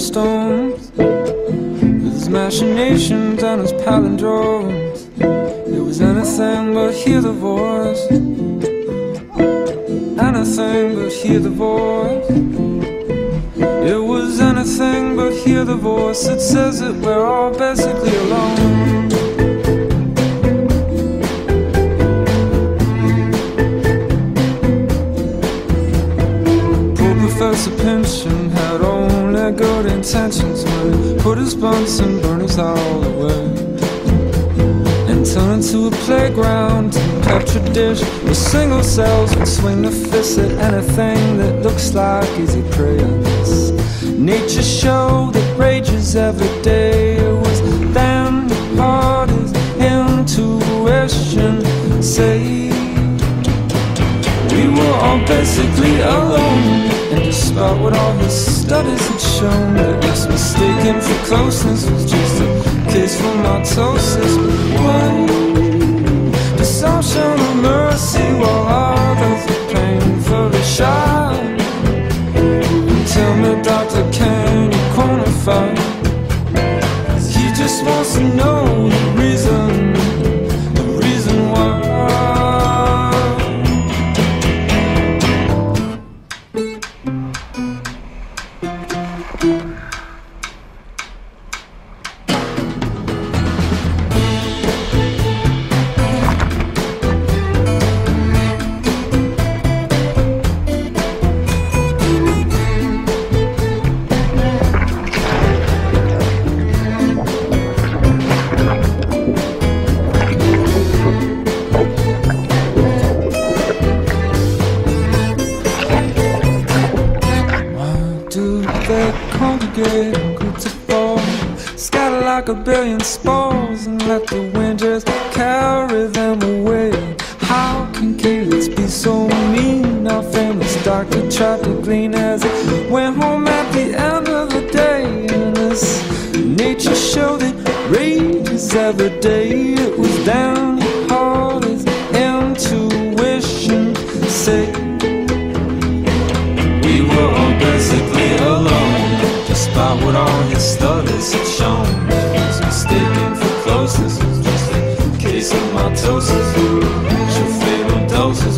stones, with his machinations and his palindromes. It was anything but hear the voice, anything but hear the voice. It was anything but hear the voice that says that we're all basically alone. Poor Professor Pynchon had only good intentions when he put his Bunsen burners all away and turned into a playground, a petri dish with single cells would swing the fist at anything that looks like easy prey. And this nature show that rages every day, it was then the party's intuition say we were all basically alone. And despite what all his studies had shown, that this mistaken for closeness was just a case for mitosis. One, the some show no mercy while others are painfully shy. And tell me, doctor, can you quantify? 'Cause he just wants to know the reason why. Groups of four, scatter like a billion spores, and let the wind just carry them away. How can Calyx be so mean? Our famous doctor tried to glean as it went home at the end of the day. And this nature show that rages every day, it was down hard as intuition say we were all basically alone. Despite what all his studies had shown, that his mistaken for closeness was just a case of mitosis. Your fatal doses.